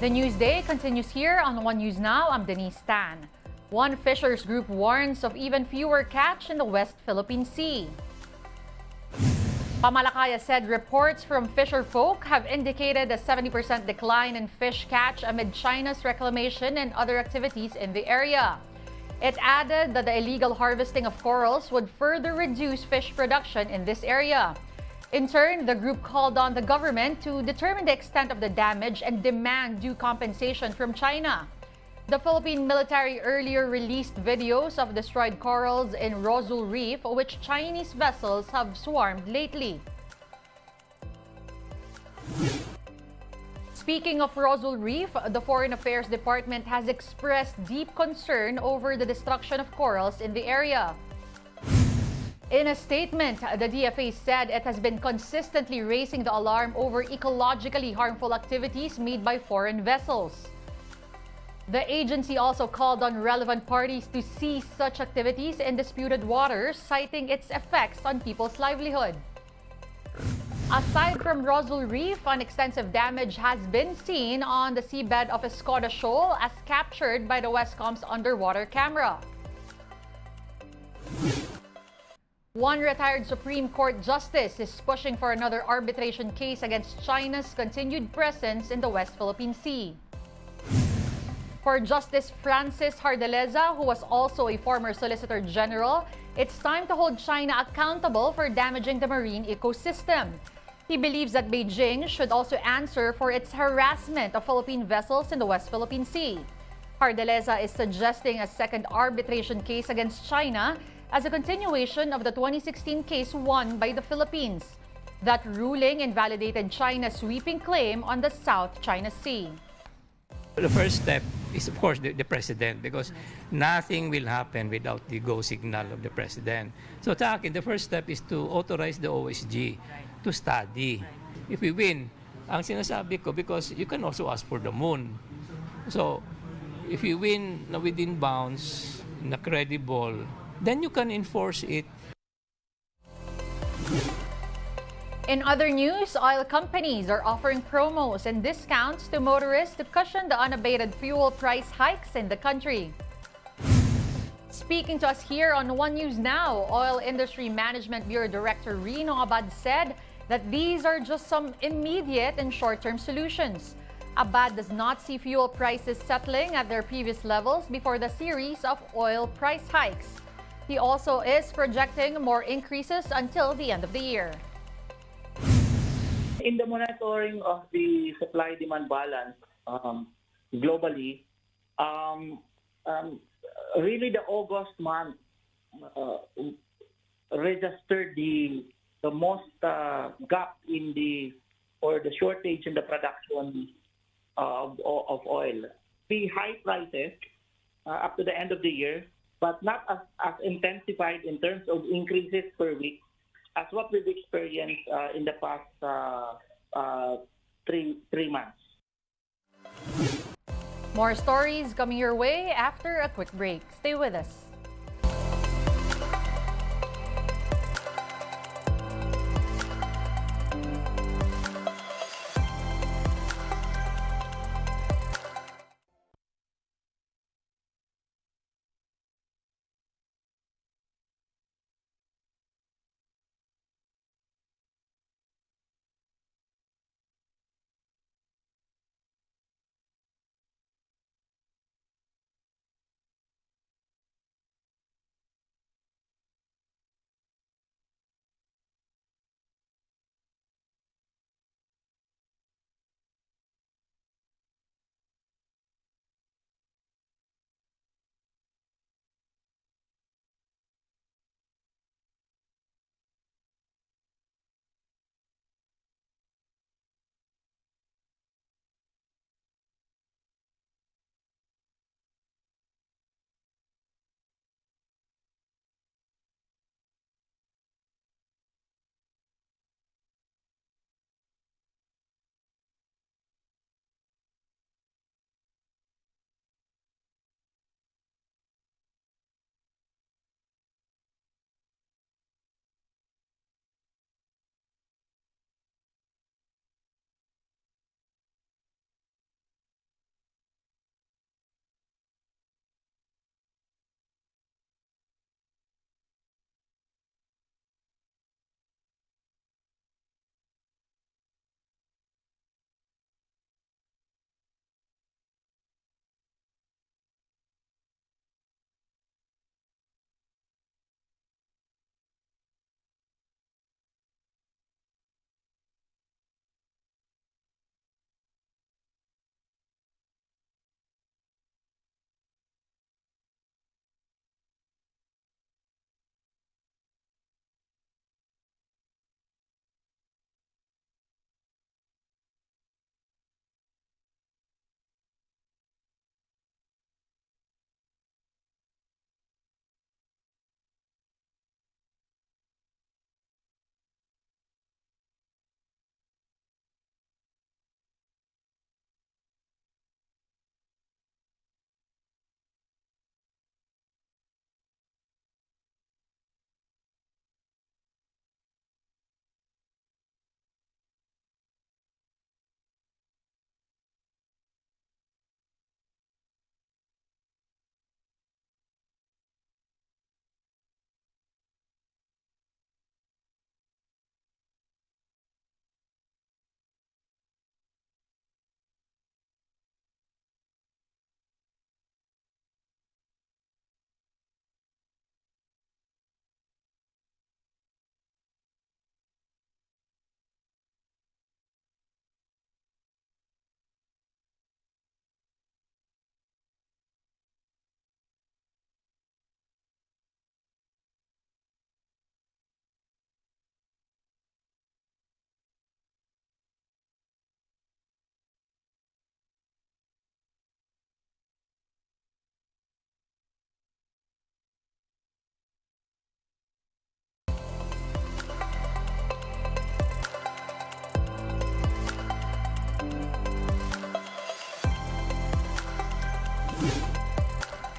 The News Day continues here on One News Now. I'm Denise Tan. One fishers group warns of even fewer catch in the West Philippine Sea. Pamalakaya said reports from fisher folk have indicated a 70% decline in fish catch amid China's reclamation and other activities in the area. It added that the illegal harvesting of corals would further reduce fish production in this area. In turn, the group called on the government to determine the extent of the damage and demand due compensation from China. The Philippine military earlier released videos of destroyed corals in Rozul Reef, which Chinese vessels have swarmed lately. Speaking of Rozul Reef, the Foreign Affairs Department has expressed deep concern over the destruction of corals in the area. In a statement, the DFA said it has been consistently raising the alarm over ecologically harmful activities made by foreign vessels. The agency also called on relevant parties to cease such activities in disputed waters, citing its effects on people's livelihood. Aside from Rozul Reef, an extensive damage has been seen on the seabed of Escoda Shoal as captured by the Westcom's underwater camera. One retired Supreme Court justice is pushing for another arbitration case against China's continued presence in the West Philippine Sea. For Justice Francis Hardeleza, who was also a former Solicitor General, it's time to hold China accountable for damaging the marine ecosystem. He believes that Beijing should also answer for its harassment of Philippine vessels in the West Philippine Sea. Hardeleza is suggesting a second arbitration case against China as a continuation of the 2016 case won by the Philippines. That ruling invalidated China's sweeping claim on the South China Sea. The first step is, of course, the president, because nothing will happen without the go signal of the president. So, sa akin, the first step is to authorize the OSG to study. If we win, ang sinasabi ko, because you can also ask for the moon. So, if you win na within bounds, na credible, then you can enforce it. In other news, oil companies are offering promos and discounts to motorists to cushion the unabated fuel price hikes in the country. Speaking to us here on One News Now, Oil Industry Management Bureau Director Rino Abad said that these are just some immediate and short-term solutions. Abad does not see fuel prices settling at their previous levels before the series of oil price hikes. He also is projecting more increases until the end of the year. In the monitoring of the supply-demand balance globally, really the August month registered the most gap in the shortage in the production of oil. The high prices up to the end of the year, but not as intensified in terms of increases per week as what we've experienced in the past three months. More stories coming your way after a quick break. Stay with us.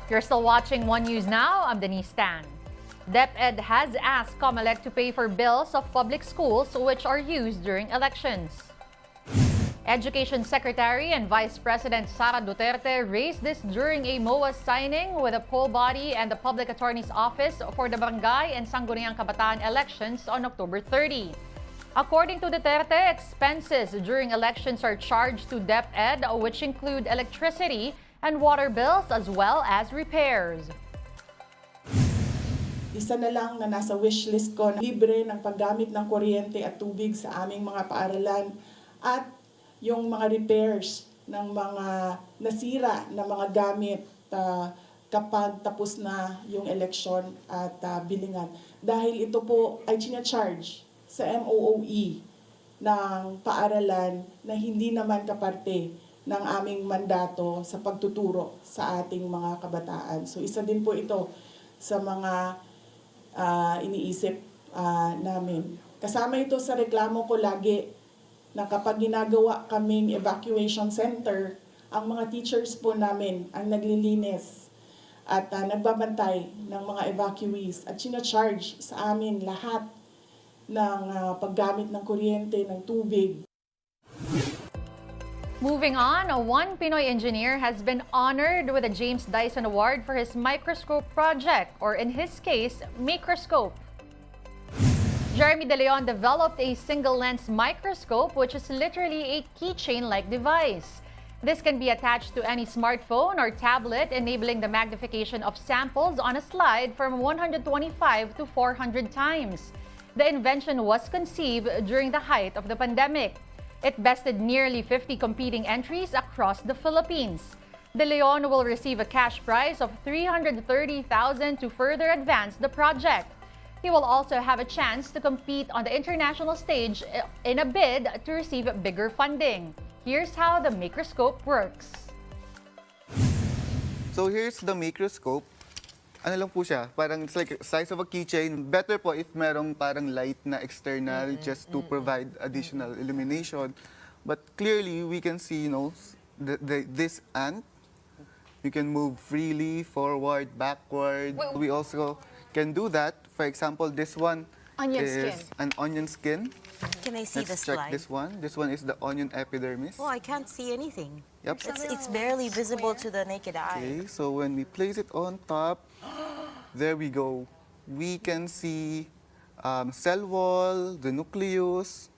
You're still watching One News Now. I'm Denise Tan. DepEd has asked COMELEC to pay for bills of public schools which are used during elections. Education Secretary and Vice President Sara Duterte raised this during a MOA signing with the poll body and the Public Attorney's Office for the Barangay and Sangguniang Kabataan elections on October 30. According to Duterte, expenses during elections are charged to DepEd, which include electricity and water bills as well as repairs. Isa na lang na nasa wishlist ko na libre ng paggamit ng kuryente at tubig sa aming mga paaralan at yung mga repairs ng mga nasira na mga gamit kapag tapos na yung eleksyon at bilingan. Dahil ito po ay charge sa MOOE ng paaralan na hindi naman kaparte ng aming mandato sa pagtuturo sa ating mga kabataan. So isa din po ito sa mga iniisip namin. Kasama ito sa reklamo ko lagi na kapag ginagawa kaming evacuation center, ang mga teachers po namin ang naglilinis at nagbabantay ng mga evacuees at charge sa amin lahat ng paggamit ng kuryente, ng tubig. Moving on, one Pinoy engineer has been honored with a James Dyson Award for his microscope project, or in his case, Macroscope. Jeremy De Leon developed a single-lens microscope, which is literally a keychain-like device. This can be attached to any smartphone or tablet, enabling the magnification of samples on a slide from 125 to 400 times. The invention was conceived during the height of the pandemic. It bested nearly 50 competing entries across the Philippines. De Leon will receive a cash prize of $330,000 to further advance the project. He will also have a chance to compete on the international stage in a bid to receive bigger funding. Here's how the Macroscope works. So here's the Macroscope. Ano lang po siya, parang it's like size of a keychain. Better po if merong parang light na external just to provide additional illumination. But clearly, we can see, this ant. You can move freely, forward, backward. We also can do that. For example, this one is an onion skin. Can I see the Let's slide? check this one. This one is the onion epidermis. Oh, I can't see anything. Yep. It's barely visible to the naked eye. Okay, so when we place it on top, there we go. We can see cell wall, the nucleus.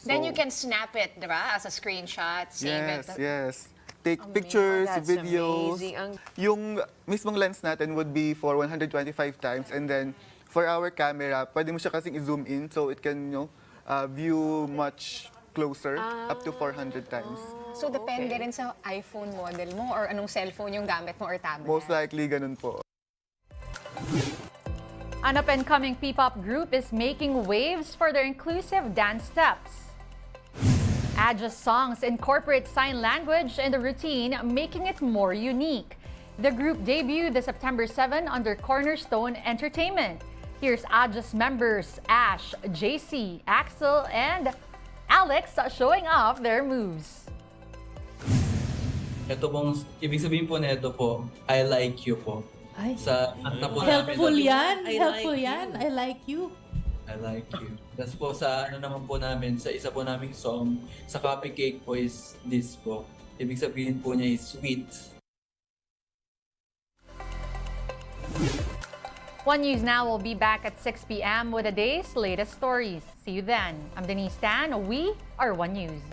Then you can snap it, diba? As a screenshot, save it. Yes. Take pictures, That's videos. amazing. Yung mismong lens natin would be for 125 times, and then for our camera, pwede mo siya kasing i-zoom in so it can view much closer, up to 400 times. So depende rin sa iPhone model mo or anong cellphone yung gamit mo or tablet. Most likely, ganun po. An up-and-coming P-pop group is making waves for their inclusive dance steps. Adja's songs incorporate sign language in the routine, making it more unique. The group debuted this September 7 under Cornerstone Entertainment. Here's Adja's members Ash, JC, Axel, and Alex showing off their moves. Ito pong, ibig sabihin po na ito po, I like you po. Ay, Sa kanta po helpful namin. yan. I Helpful like yan. I like you. I like you. Tapos po sa ano naman po namin, sa isa po naming song, sa Copy Cake po is this po. Ibig sabihin po niya is sweet. One News Now will be back at 6 p.m. with the day's latest stories. See you then. I'm Denise Tan. We are One News.